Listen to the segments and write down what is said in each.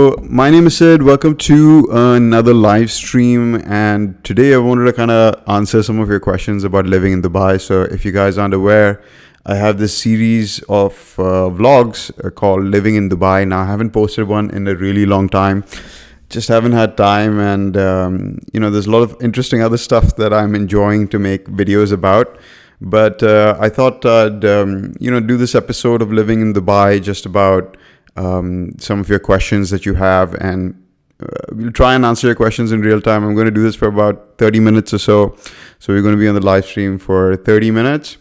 My name is Sid. Welcome to another live stream. And today I wanted to kind of answer some of your questions about living in Dubai. So, if you guys aren't aware, I have this series of vlogs called Living in Dubai. Now, I haven't posted one in a really long time. Just haven't had time. And, there's a lot of interesting other stuff that I'm enjoying to make videos about. But I thought I'd, do this episode of Living in Dubai just about some of your questions that you have, and we'll try and answer your questions in real time. I'm going to do this for about 30 minutes or so. So we're going to be on the live stream for 30 minutes.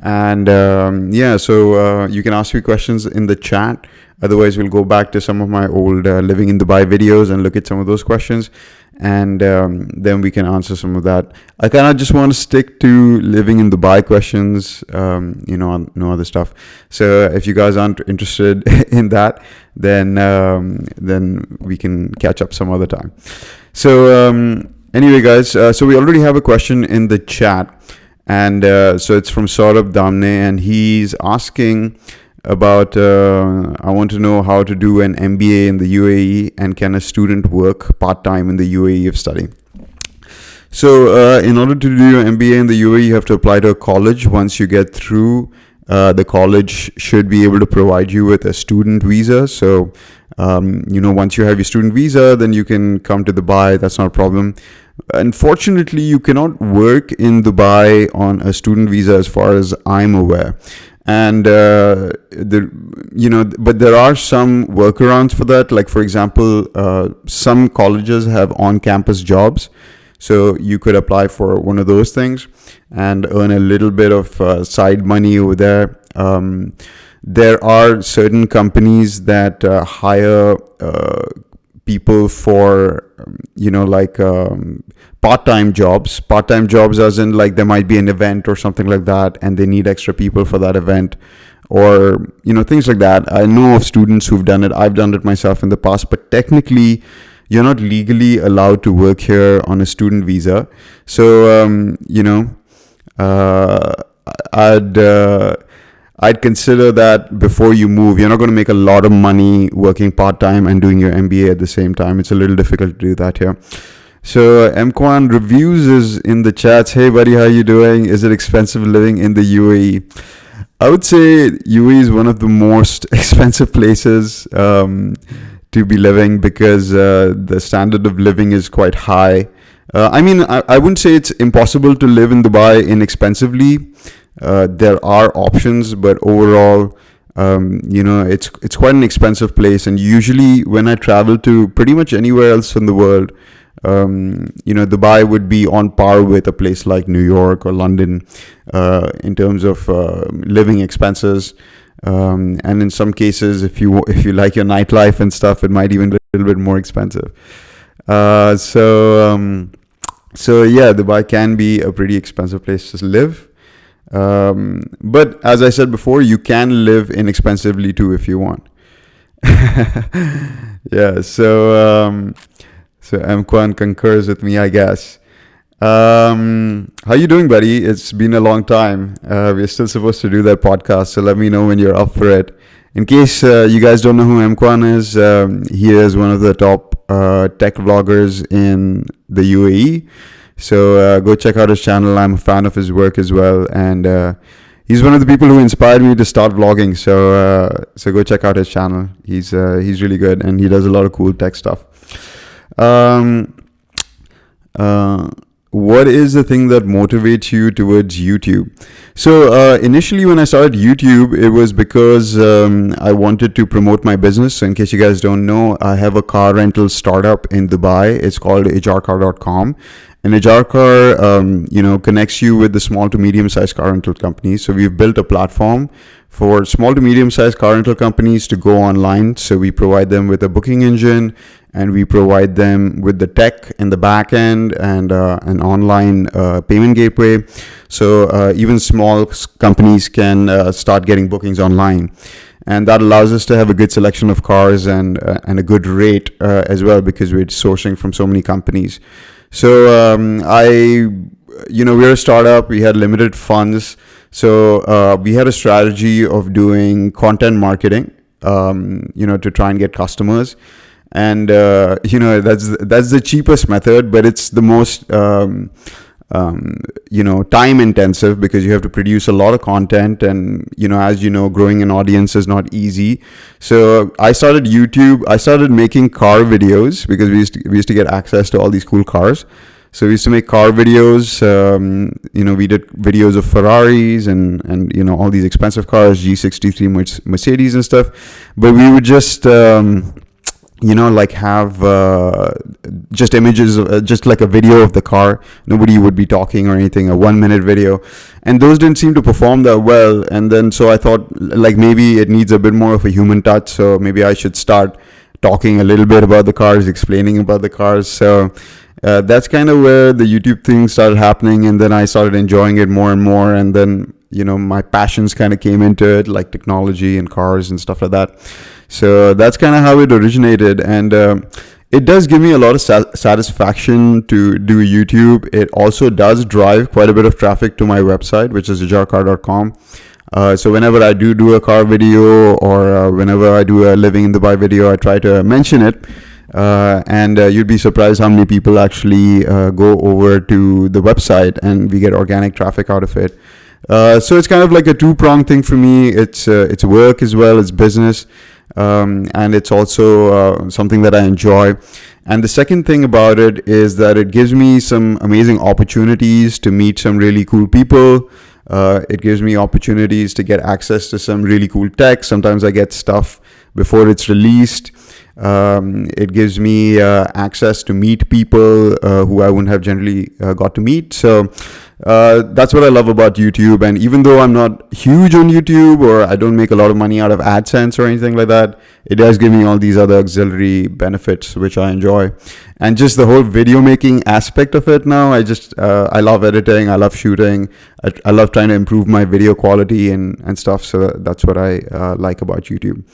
And so you can ask me questions in the chat. Otherwise, we'll go back to some of my old Living in Dubai videos and look at some of those questions. And then we can answer some of that. I kind of just want to stick to living in Dubai questions, no other stuff. So if you guys aren't interested in that, then we can catch up some other time. So anyway, guys, so we already have a question in the chat, and so it's from Saurabh Damne, and he's asking about I want to know how to do an MBA in the UAE, and can a student work part-time in the UAE if studying? So in order to do your MBA in the UAE, you have to apply to a college. Once you get through, the college should be able to provide you with a student visa. So once you have your student visa, then you can come to Dubai. That's not a problem. Unfortunately, you cannot work in Dubai on a student visa as far as I'm aware. And but there are some workarounds for that. Like, for example, some colleges have on-campus jobs, so you could apply for one of those things and earn a little bit of side money over there. There are certain companies that hire people for part-time jobs as in, like, there might be an event or something like that and they need extra people for that event, or things like that. I know of students who've done it. I've done it myself in the past, but technically you're not legally allowed to work here on a student visa. So I'd consider that before you move. You're not going to make a lot of money working part-time and doing your MBA at the same time. It's a little difficult to do that here. So Mkwan Reviews is in the chats. Hey buddy, how you doing? Is it expensive living in the UAE? I would say UAE is one of the most expensive places to be living, because the standard of living is quite high. I wouldn't say it's impossible to live in Dubai inexpensively. There are options, but overall, it's quite an expensive place. And usually when I travel to pretty much anywhere else in the world, Dubai would be on par with a place like New York or London in terms of living expenses. And in some cases, if you like your nightlife and stuff, it might even be a little bit more expensive. So yeah, Dubai can be a pretty expensive place to live. But as I said before, you can live inexpensively too if you want. Yeah, so Mkwan concurs with me, I guess. How you doing, buddy? It's been a long time. We're still supposed to do that podcast, so let me know when you're up for it. In case you guys don't know who Mkwan is, he is one of the top tech vloggers in the UAE. So go check out his channel. I'm a fan of his work as well, and he's one of the people who inspired me to start vlogging. So go check out his channel. He's really good, and he does a lot of cool tech stuff. What is the thing that motivates you towards YouTube? So initially when I started YouTube, it was because I wanted to promote my business. So in case you guys don't know, I have a car rental startup in Dubai. It's called ajarcar.com. And Ajarcar, connects you with the small to medium-sized car rental companies. So we've built a platform for small to medium-sized car rental companies to go online. So we provide them with a booking engine, and we provide them with the tech in the back end and an online payment gateway. So even small companies can start getting bookings online. And that allows us to have a good selection of cars and a good rate as well, because we're sourcing from so many companies. So we're a startup. We had limited funds. So we had a strategy of doing content marketing, to try and get customers. and that's the cheapest method, but it's the most time intensive, because you have to produce a lot of content, and as growing an audience is not easy. So I started making car videos, because we used to get access to all these cool cars. So we used to make car videos. We did videos of Ferraris and all these expensive cars, G63 Mercedes and stuff. But we would just have just images, just like a video of the car. Nobody would be talking or anything, a 1-minute video. And those didn't seem to perform that well. And then so I thought, like, maybe it needs a bit more of a human touch. So maybe I should start talking a little bit about the cars, explaining about the cars. So that's kind of where the YouTube thing started happening. And then I started enjoying it more and more. And then, my passions kind of came into it, like technology and cars and stuff like that. So that's kind of how it originated. And it does give me a lot of satisfaction to do YouTube. It also does drive quite a bit of traffic to my website, which is ajarcar.com. So whenever I do a car video, or whenever I do a living in Dubai video, I try to mention it. And you'd be surprised how many people actually go over to the website, and we get organic traffic out of it. So it's kind of like a two-pronged thing for me. It's work as well, it's business, and it's also something that I enjoy. And the second thing about it is that it gives me some amazing opportunities to meet some really cool people. It gives me opportunities to get access to some really cool tech. Sometimes I get stuff before it's released. It gives me access to meet people who I wouldn't have generally got to meet. So that's what I love about YouTube. And even though I'm not huge on YouTube, or I don't make a lot of money out of AdSense or anything like that, it does give me all these other auxiliary benefits, which I enjoy. And just the whole video making aspect of it now, I love editing, I love shooting, I love trying to improve my video quality and stuff. So that's what I like about YouTube.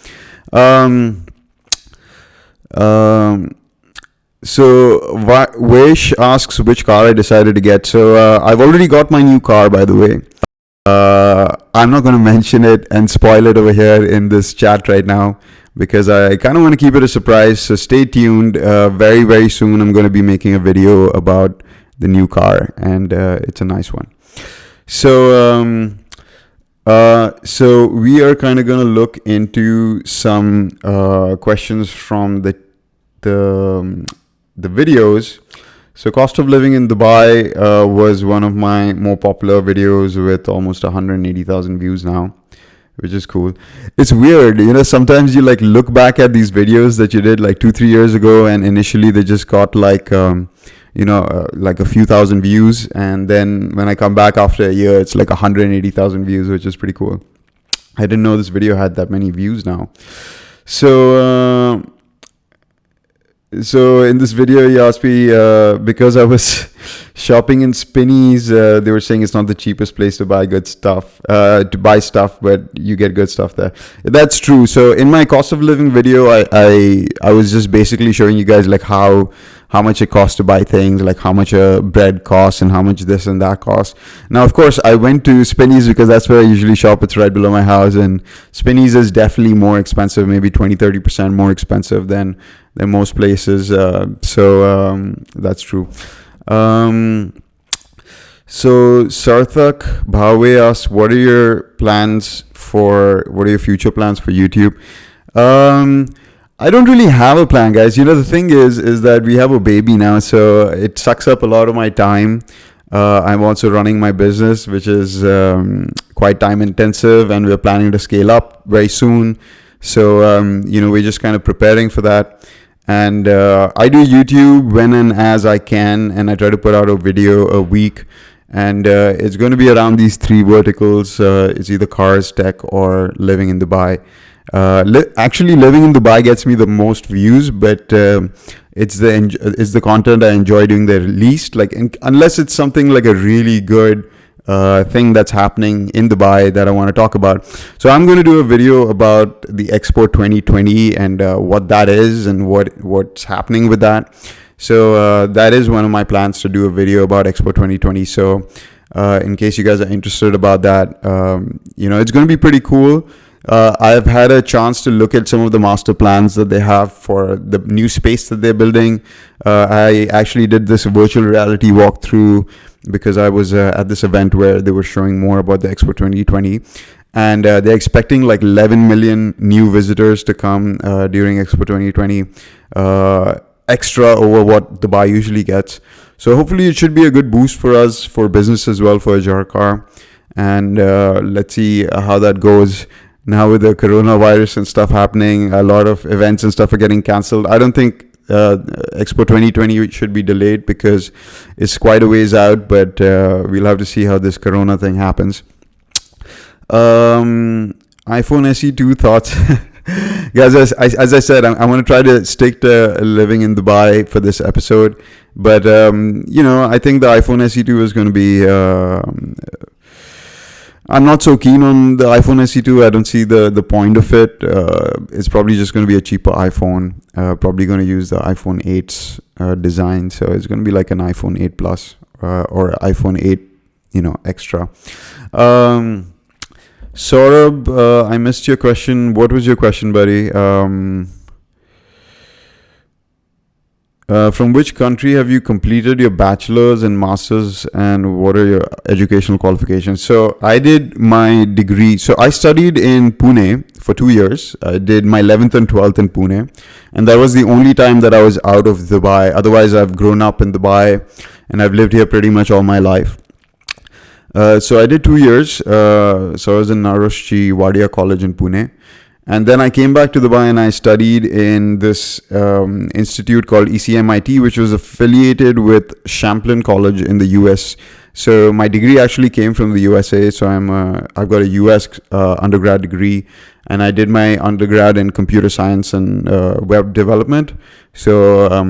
So Vish asks which car I decided to get. So I've already got my new car, by the way. I'm not going to mention it and spoil it over here in this chat right now, because I kind of want to keep it a surprise. So stay tuned. Very, very soon I'm going to be making a video about the new car, and it's a nice one. So so we are kind of going to look into some questions from the videos. So cost of living in Dubai was one of my more popular videos, with almost 180,000 views now, which is cool. It's weird, sometimes you like look back at these videos that you did like 2-3 years ago, and initially they just got like like a few thousand views, and then when I come back after a year, it's like 180,000 views, which is pretty cool. I didn't know this video had that many views now. So in this video, he asked me, because I was shopping in Spinneys, they were saying it's not the cheapest place to buy good stuff, but you get good stuff there. That's true. So in my cost of living video, I was just basically showing you guys like how much it costs to buy things, like how much a bread costs and how much this and that costs. Now, of course, I went to Spinneys because that's where I usually shop. It's right below my house, and Spinneys is definitely more expensive, maybe 20-30% more expensive than most places. So that's true. So Sarthak Bhawe asks, what are your future plans for YouTube? I don't really have a plan, guys. The thing is that we have a baby now, so it sucks up a lot of my time. I'm also running my business, which is quite time intensive, and we're planning to scale up very soon. So, we're just kind of preparing for that. And I do YouTube when and as I can, and I try to put out a video a week. And it's going to be around these 3 verticals. It's either cars, tech, or living in Dubai. Actually, living in Dubai gets me the most views, but it's the content I enjoy doing the least. Like, unless it's something like a really good thing that's happening in Dubai that I want to talk about. So I'm going to do a video about the Expo 2020 and what that is and what's happening with that. So that is one of my plans, to do a video about Expo 2020. So in case you guys are interested about that, it's going to be pretty cool. I've had a chance to look at some of the master plans that they have for the new space that they're building. I actually did this virtual reality walkthrough because I was at this event where they were showing more about the Expo 2020. And they're expecting like 11 million new visitors to come during Expo 2020, extra over what Dubai usually gets. So hopefully it should be a good boost for us, for business as well, for Ajarkar. And let's see how that goes. Now with the coronavirus and stuff happening, a lot of events and stuff are getting cancelled. I don't think Expo 2020 should be delayed because it's quite a ways out, but we'll have to see how this corona thing happens. iPhone SE2 thoughts. Guys, as I said, I'm going to try to stick to living in Dubai for this episode. But, I think the iPhone SE2 is going to be... I'm not so keen on the iPhone SE2. I don't see the point of it. It's probably just going to be a cheaper iPhone. Probably going to use the iPhone 8's design. So it's going to be like an iPhone 8 Plus or iPhone 8, extra. Saurabh, I missed your question. What was your question, buddy? From which country have you completed your bachelor's and master's, and what are your educational qualifications? So I did my degree. So I studied in Pune for 2 years. I did my 11th and 12th in Pune. And that was the only time that I was out of Dubai. Otherwise, I've grown up in Dubai and I've lived here pretty much all my life. So I did 2 years. So I was in Naroshchi Wadia College in Pune. And then I came back to Dubai and I studied in this institute called ECMIT, which was affiliated with Champlain College in the US. So my degree actually came from the USA. So I've got a US undergrad degree, and I did my undergrad in computer science and web development. So, I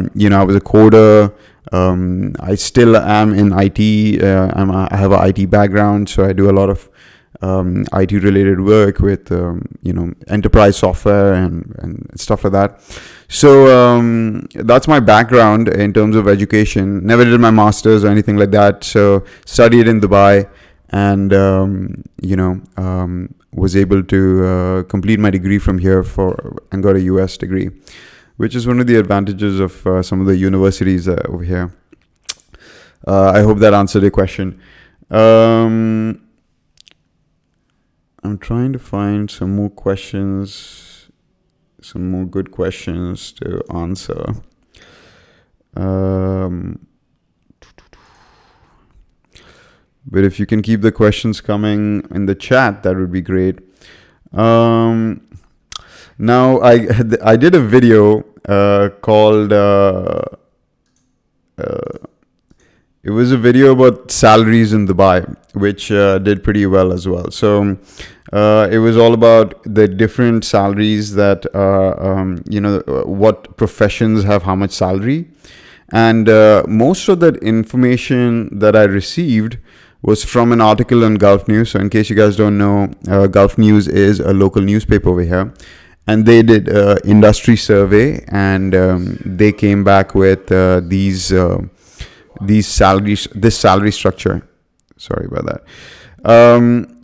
was a coder. I still am in IT. I have an IT background, so I do a lot of IT related work with enterprise software and stuff like that. So that's my background in terms of education. Never did my master's or anything like that. So studied in Dubai and was able to complete my degree from here and got a US degree, which is one of the advantages of some of the universities over here. I hope that answered your question. I'm trying to find some more questions, some more good questions to answer. But if you can keep the questions coming in the chat, that would be great. Now, I did a video called... it was a video about salaries in Dubai, which did pretty well as well. So it was all about the different salaries that, what professions have how much salary. And most of that information that I received was from an article on Gulf News. So in case you guys don't know, Gulf News is a local newspaper over here. And they did an industry survey, and they came back with this salary structure. Sorry about that.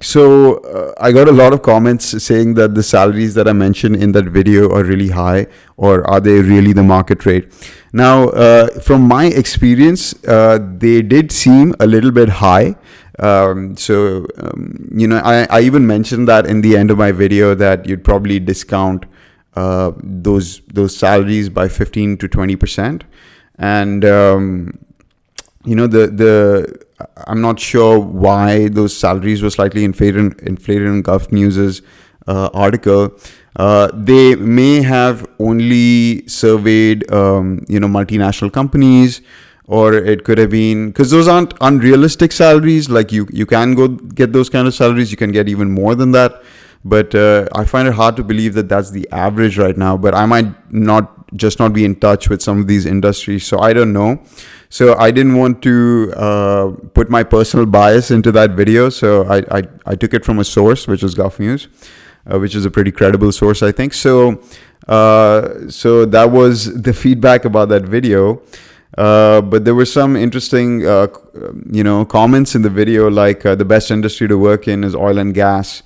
So I got a lot of comments saying that the salaries that I mentioned in that video are really high, or are they really the market rate? Now, from my experience, they did seem a little bit high. I even mentioned that in the end of my video that you'd probably discount those salaries by 15 to 20%. And I'm not sure why those salaries were slightly inflated in Gulf News's article. They may have only surveyed, multinational companies, or it could have been, because those aren't unrealistic salaries. Like you can go get those kind of salaries. You can get even more than that. But I find it hard to believe that that's the average right now. But I might not be in touch with some of these industries, so I don't know. So I didn't want to put my personal bias into that video. So I took it from a source, which is Gulf News, which is a pretty credible source, I think. So that was the feedback about that video. But there were some interesting, comments in the video, like the best industry to work in is oil and gas.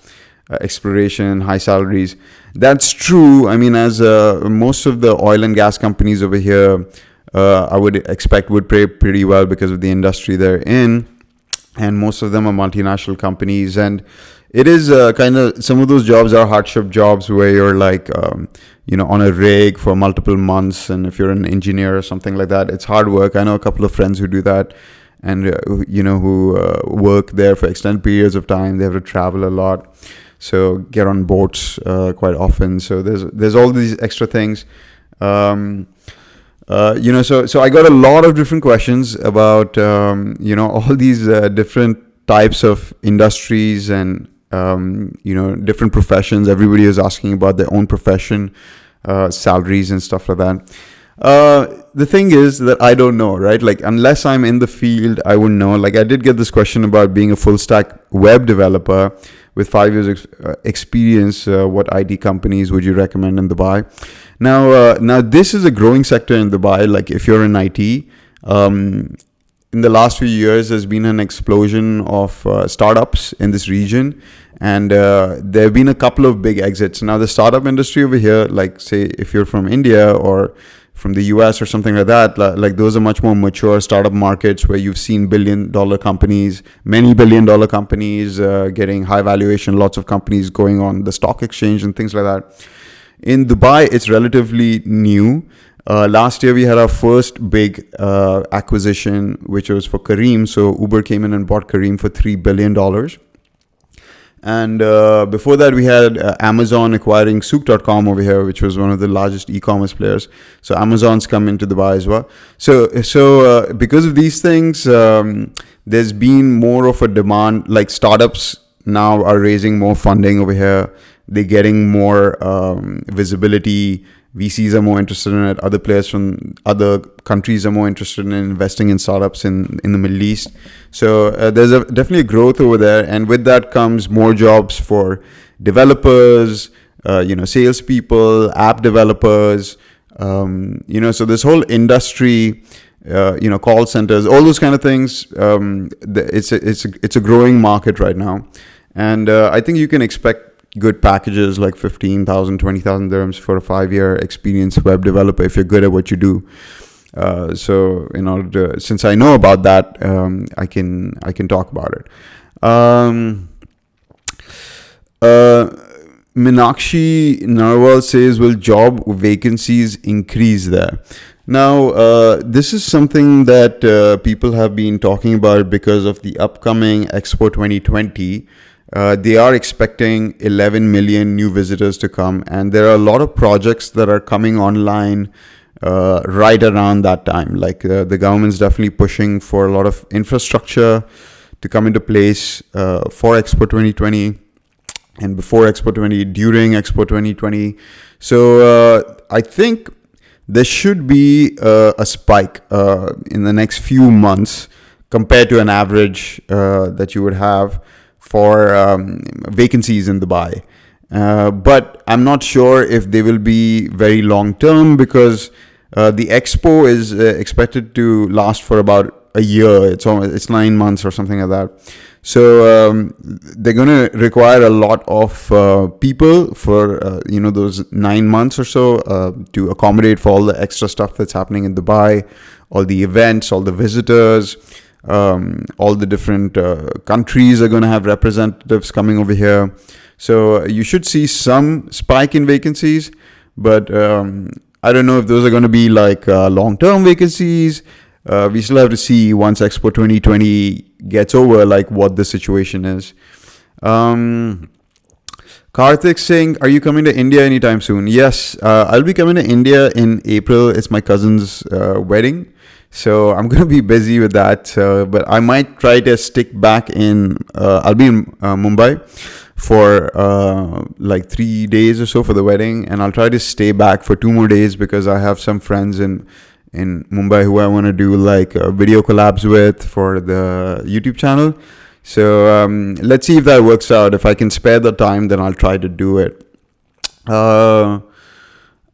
exploration, high salaries. That's true. I mean, as most of the oil and gas companies over here, I would expect would pay pretty well because of the industry they're in, and most of them are multinational companies. And it is kind of, some of those jobs are hardship jobs where you're like, on a rig for multiple months, and if you're an engineer or something like that, it's hard work. I know a couple of friends who do that, and who work there for extended periods of time. They have to travel a lot, so get on boats quite often. So there's all these extra things. So I got a lot of different questions about all these different types of industries and different professions. Everybody is asking about their own profession, salaries and stuff like that. The thing is that I don't know, right? Like, unless I'm in the field, I wouldn't know. Like, I did get this question about being a full stack web developer with 5 years experience. What IT companies would you recommend in Dubai? Now this is a growing sector in Dubai. Like, if you're in IT, in the last few years, there's been an explosion of startups in this region, and there have been a couple of big exits. Now, the startup industry over here, like, say, if you're from India or from the US or something like that, like those are much more mature startup markets where you've seen billion-dollar companies, many billion-dollar companies getting high valuation, lots of companies going on the stock exchange and things like that. In Dubai, it's relatively new. Last year, we had our first big acquisition, which was for Careem. So Uber came in and bought Careem for $3 billion. And before that, we had Amazon acquiring Souk.com over here, which was one of the largest e-commerce players. So Amazon's come into Dubai as well. So because of these things, there's been more of a demand. Like, startups now are raising more funding over here. They're getting more visibility. VCs are more interested in it. Other players from other countries are more interested in investing in startups in the Middle East. So there's definitely a growth over there. And with that comes more jobs for developers, salespeople, app developers. So this whole industry, call centers, all those kind of things. It's a growing market right now. And I think you can expect good packages like 15,000, 20,000 dirhams for a 5-year experienced web developer if you're good at what you do. So in order to, since I know about that, I can talk about it. Minakshi Narwal says, will job vacancies increase there? Now, this is something that people have been talking about because of the upcoming Expo 2020. They are expecting 11 million new visitors to come, and there are a lot of projects that are coming online right around that time. Like, the government's definitely pushing for a lot of infrastructure to come into place for Expo 2020 and before Expo 20, during Expo 2020. So I think there should be a spike in the next few months compared to an average that you would have for vacancies in Dubai. But I'm not sure if they will be very long term, because the Expo is expected to last for about a year. It's 9 months or something like that. So they're going to require a lot of people for those 9 months or so to accommodate for all the extra stuff that's happening in Dubai, all the events, all the visitors. All the different countries are going to have representatives coming over here. So you should see some spike in vacancies, but I don't know if those are going to be like long-term vacancies. We still have to see once Expo 2020 gets over, like what the situation is. Karthik saying, are you coming to India anytime soon? Yes, I'll be coming to India in April. It's my cousin's wedding. So I'm going to be busy with that. But I might try to stick back in, I'll be in Mumbai for like 3 days or so for the wedding. And I'll try to stay back for 2 more days because I have some friends in Mumbai who I want to do like video collabs with for the YouTube channel. So let's see if that works out. If I can spare the time, then I'll try to do it.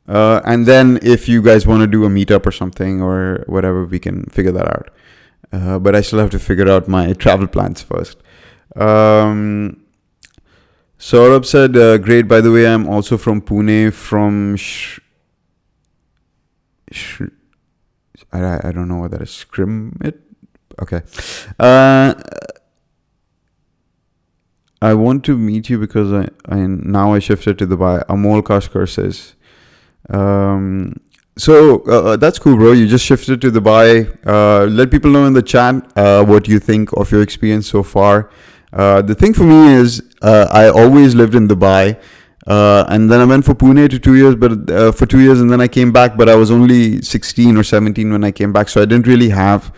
And then if you guys want to do a meetup or something or whatever, we can figure that out. But I still have to figure out my travel plans first. Saurabh said, great. By the way, I'm also from Pune, from I don't know what that is. Scrim it? Okay. Uh, I want to meet you because I shifted to Dubai. Amol Kashkar says. So that's cool, bro. You just shifted to Dubai. Let people know in the chat what you think of your experience so far. The thing for me is I always lived in Dubai. And then I went for Pune to 2 years, but for 2 years, and then I came back. But I was only 16 or 17 when I came back, so I didn't really have,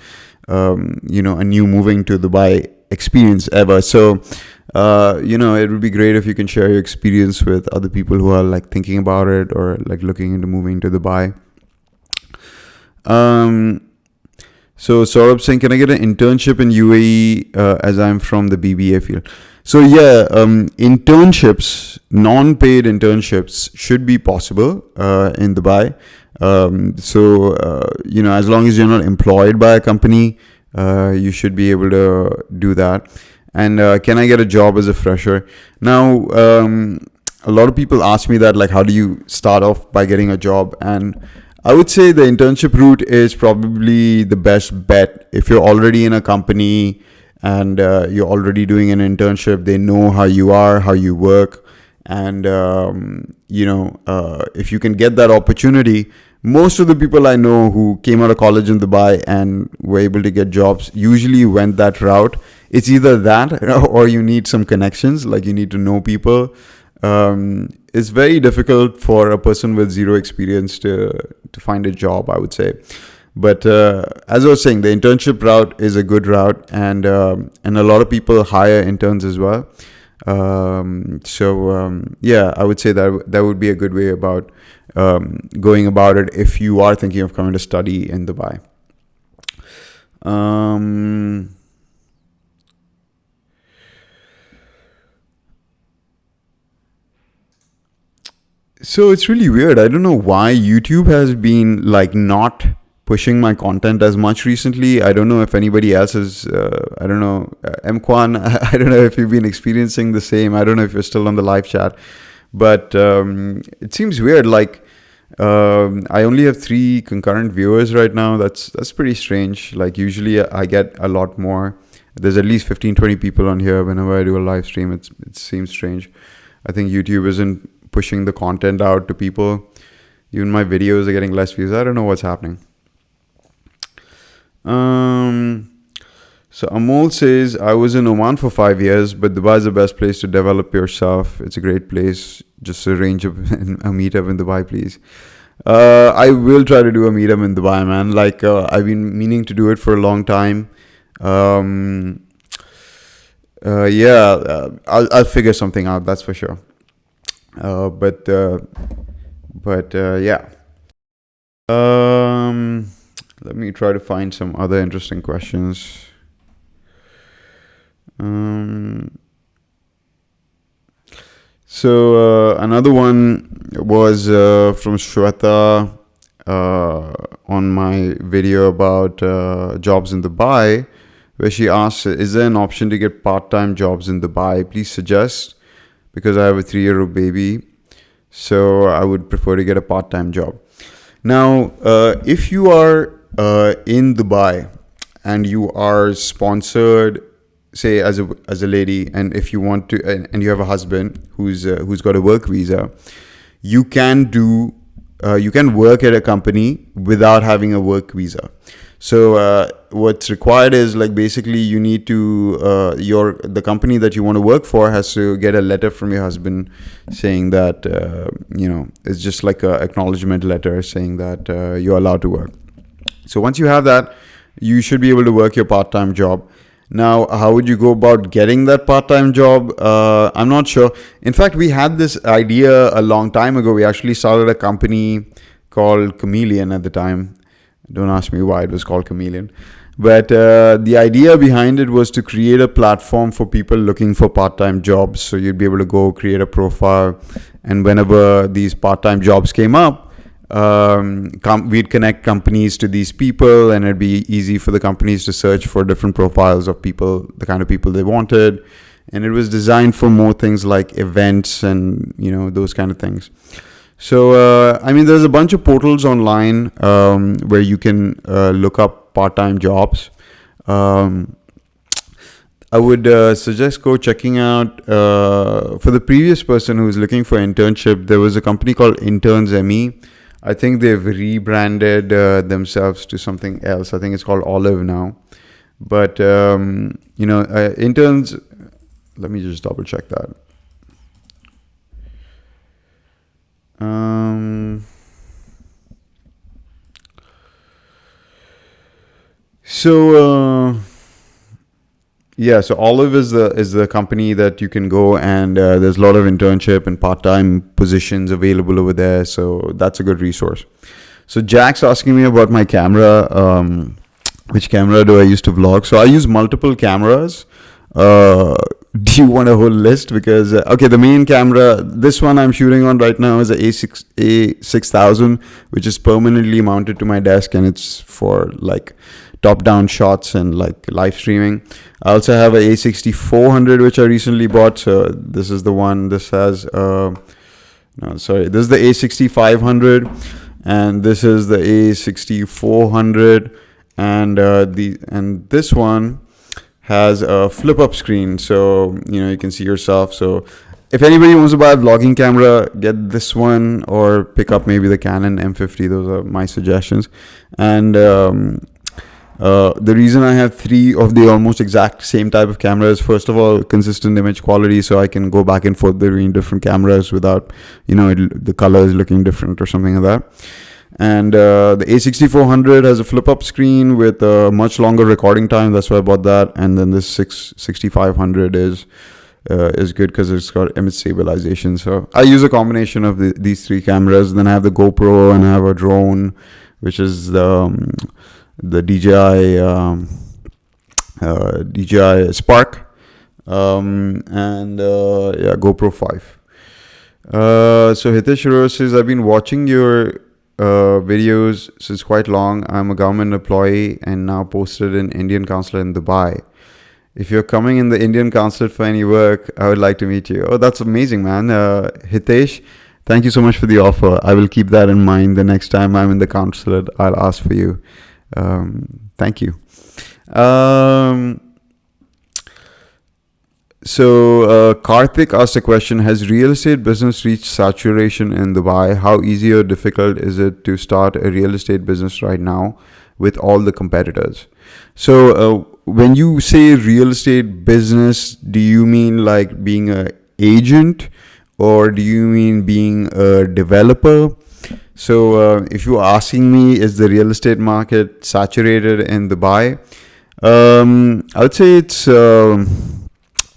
a new moving to Dubai experience ever. So, it would be great if you can share your experience with other people who are like thinking about it or like looking into moving to Dubai. So Saurabh saying, can I get an internship in UAE as I'm from the BBA field? So yeah, internships, non-paid internships should be possible in Dubai. As long as you're not employed by a company, you should be able to do that. And can I get a job as a fresher? Now, a lot of people ask me that, like, how do you start off by getting a job? And I would say the internship route is probably the best bet. If you're already in a company and you're already doing an internship, they know how you are, how you work. And, if you can get that opportunity, most of the people I know who came out of college in Dubai and were able to get jobs usually went that route. It's either that or you need some connections, like you need to know people. It's very difficult for a person with zero experience to find a job, I would say. But as I was saying, the internship route is a good route, and a lot of people hire interns as well. I would say that would be a good way about going about it if you are thinking of coming to study in Dubai. So it's really weird. I don't know why YouTube has been like not pushing my content as much recently. I don't know if anybody else is, I don't know, Mkwan, I don't know if you've been experiencing the same. I don't know if you're still on the live chat, but it seems weird. Like, I only have 3 concurrent viewers right now. That's pretty strange. Like, usually I get a lot more. There's at least 15-20 people on here whenever I do a live stream. It seems strange. I think YouTube isn't pushing the content out to people. Even my videos are getting less views. I don't know what's happening. So Amol says, I was in Oman for 5 years, but Dubai is the best place to develop yourself. It's a great place. Just arrange a meetup in Dubai, please. I will try to do a meetup in Dubai, man. Like, I've been meaning to do it for a long time. I'll figure something out, that's for sure. Let me try to find some other interesting questions. Another one was from Shweta on my video about jobs in Dubai, where she asked, is there an option to get part-time jobs in Dubai? Please suggest, because I have a 3-year-old baby, so I would prefer to get a part-time job. Now, if you are in Dubai and you are sponsored, say as a lady, and if you want to, and you have a husband who's got a work visa, you can work at a company without having a work visa. So what's required is, like, basically you need to the company that you want to work for has to get a letter from your husband saying that it's just like a acknowledgement letter saying that you're allowed to work. So once you have that, you should be able to work your part-time job. Now, how would you go about getting that part-time job? I'm not sure. In fact, we had this idea a long time ago. We actually started a company called Chameleon at the time. Don't ask me why it was called Chameleon. But the idea behind it was to create a platform for people looking for part-time jobs. So you'd be able to go create a profile, and whenever these part-time jobs came up, we'd connect companies to these people, and it'd be easy for the companies to search for different profiles of people, the kind of people they wanted, and it was designed for more things like events and those kind of things. So I mean, there's a bunch of portals online where you can look up part-time jobs. Um, I would suggest go checking out. For the previous person who was looking for internship, there was a company called Interns ME. I think they've rebranded themselves to something else. I think it's called Olive now. But interns. Let me just double check that. So Olive is the company that you can go, and there's a lot of internship and part-time positions available over there. So that's a good resource. So Jack's asking me about my camera. Which camera do I use to vlog? So I use multiple cameras. Do you want a whole list? Because okay, the main camera, this one I'm shooting on right now, is a A6000, which is permanently mounted to my desk, and it's for like top-down shots and like live streaming. I also have a A6400, which I recently bought. So this is the one. This has this is the A6500, and this is the A6400, and this one has a flip-up screen, so you can see yourself. So if anybody wants to buy a vlogging camera, get this one, or pick up maybe the Canon M50. Those are my suggestions. And the reason I have 3 of the almost exact same type of cameras, first of all, consistent image quality, so I can go back and forth between different cameras without the colors looking different or something like that. And the A6400 has a flip-up screen with a much longer recording time. That's why I bought that. And then this 6500 is good because it's got image stabilization. So I use a combination of these 3 cameras. Then I have the GoPro, and I have a drone, which is the DJI Spark, and GoPro 5. So Hitesh Rose says, I've been watching your videos since quite long. I'm a government employee and now posted in Indian consulate in Dubai. If you're coming in the Indian consulate for any work, I would like to meet you. Oh, that's amazing, man. Hitesh, thank you so much for the offer. I will keep that in mind. The next time I'm in the consulate, I'll ask for you. Thank you. So Karthik asked a question: has real estate business reached saturation in Dubai? How easy or difficult is it to start a real estate business right now with all the competitors? So when you say real estate business, do you mean like being an agent, or do you mean being a developer? So if you're asking me, is the real estate market saturated in Dubai? I would say it's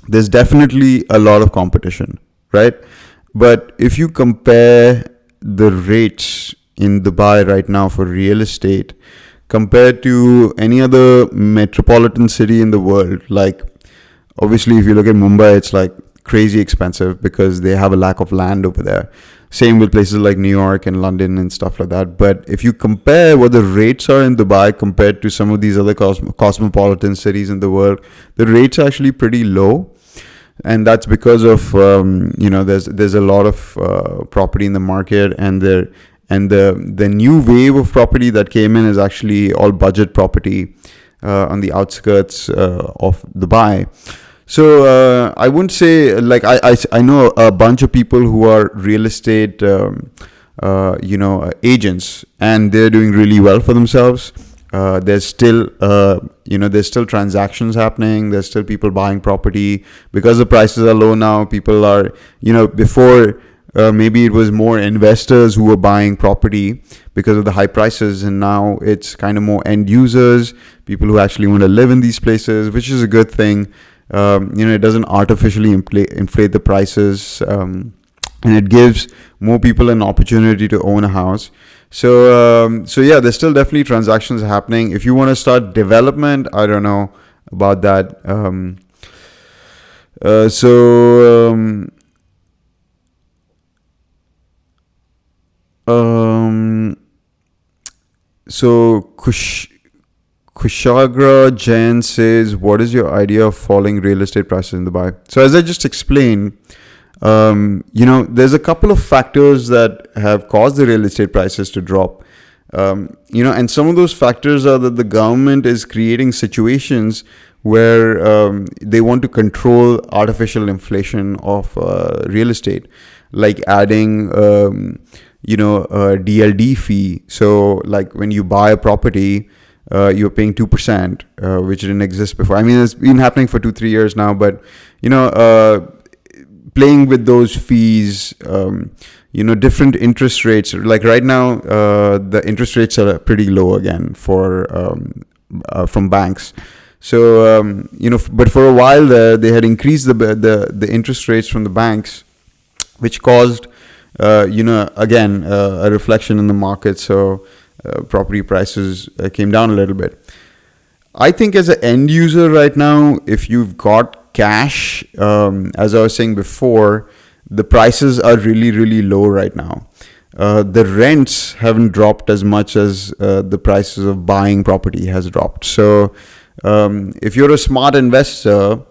there's definitely a lot of competition, right? But if you compare the rates in Dubai right now for real estate compared to any other metropolitan city in the world, like obviously if you look at Mumbai, it's like crazy expensive because they have a lack of land over there. Same with places like New York and London and stuff like that. But if you compare what the rates are in Dubai compared to some of these other cosmopolitan cities in the world, the rates are actually pretty low. And that's because of there's a lot of property in the market, and the new wave of property that came in is actually all budget property on the outskirts of Dubai. So I wouldn't say, like, I know a bunch of people who are real estate agents, and they're doing really well for themselves. There's still transactions happening. There's still people buying property because the prices are low now. People are, before maybe it was more investors who were buying property because of the high prices, and now it's kind of more end users, people who actually want to live in these places, which is a good thing. It doesn't artificially inflate the prices, and it gives more people an opportunity to own a house. So yeah, there's still definitely transactions happening. If you want to start development, I don't know about that. So Kushagra Jain says, what is your idea of falling real estate prices in Dubai? So as I just explained, there's a couple of factors that have caused the real estate prices to drop. And some of those factors are that the government is creating situations where they want to control artificial inflation of real estate, like adding, a DLD fee. So like when you buy a property, you're paying 2%, which didn't exist before. I mean, it's been happening for 2-3 years now, but, playing with those fees, different interest rates. Like right now, the interest rates are pretty low again from banks. So, but for a while there, they had increased the interest rates from the banks, which caused, again, a reflection in the market. So property prices came down a little bit. I think as an end user right now, if you've got cash, as I was saying before, the prices are really, really low right now. The rents haven't dropped as much as the prices of buying property has dropped. So if you're a smart investor,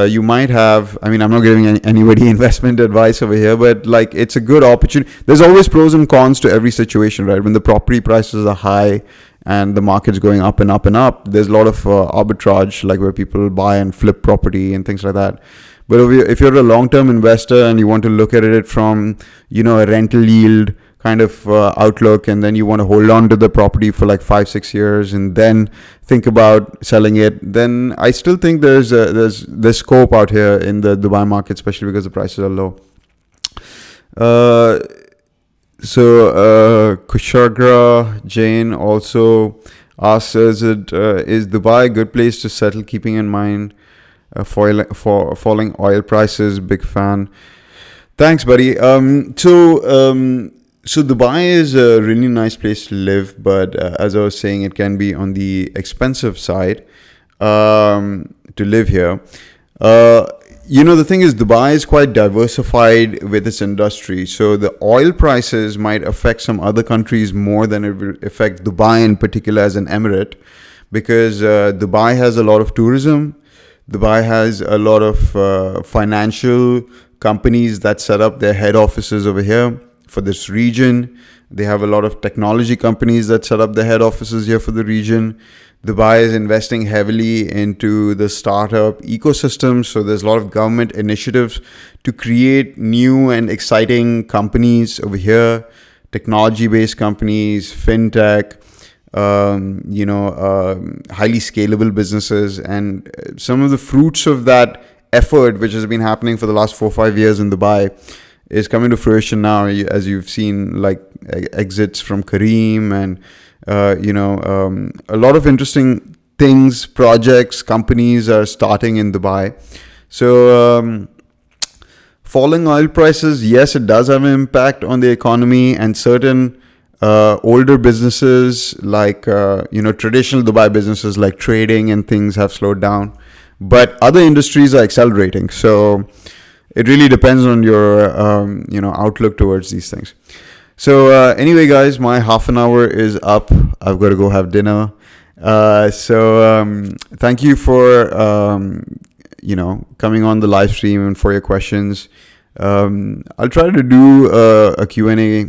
you might have, I'm not giving anybody investment advice over here, but like it's a good opportunity. There's always pros and cons to every situation, right? When the property prices are high and the market's going up and up and up, there's a lot of arbitrage, like where people buy and flip property and things like that. But if you're a long-term investor and you want to look at it from, a rental yield kind of outlook, and then you want to hold on to the property for like 5-6 years and then think about selling it, then I still think there's scope out here in the Dubai market, especially because the prices are low. Kushagra Jain also asks, is Dubai a good place to settle, keeping in mind falling oil prices? Big fan. Thanks, buddy. So Dubai is a really nice place to live, but as I was saying, it can be on the expensive side to live here. The thing is, Dubai is quite diversified with its industry. So the oil prices might affect some other countries more than it will affect Dubai in particular as an emirate, because Dubai has a lot of tourism. Dubai has a lot of financial companies that set up their head offices over here for this region. They have a lot of technology companies that set up their head offices here for the region. Dubai is investing heavily into the startup ecosystem. So there's a lot of government initiatives to create new and exciting companies over here, technology-based companies, fintech, highly scalable businesses. And some of the fruits of that effort, which has been happening for the last 4 or 5 years in Dubai, is coming to fruition now, as you've seen, like exits from Kareem and, a lot of interesting things, projects, companies are starting in Dubai. So falling oil prices, yes, it does have an impact on the economy, and certain older businesses like, traditional Dubai businesses like trading and things have slowed down. But other industries are accelerating. So it really depends on your, outlook towards these things. So anyway, guys, my half an hour is up. I've got to go have dinner. So thank you for, coming on the live stream and for your questions. I'll try to do a Q&A,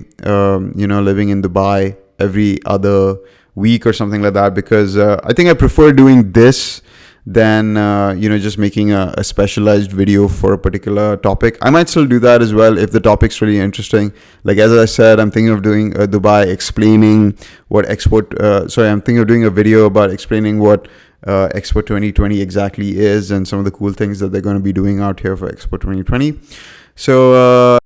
living in Dubai every other week or something like that, because I think I prefer doing this than just making a specialized video for a particular topic. I might still do that as well if the topic's really interesting. Like as I said, I'm thinking of doing a Dubai explaining what Expo. I'm thinking of doing a video about explaining what Expo 2020 exactly is and some of the cool things that they're going to be doing out here for Expo 2020. So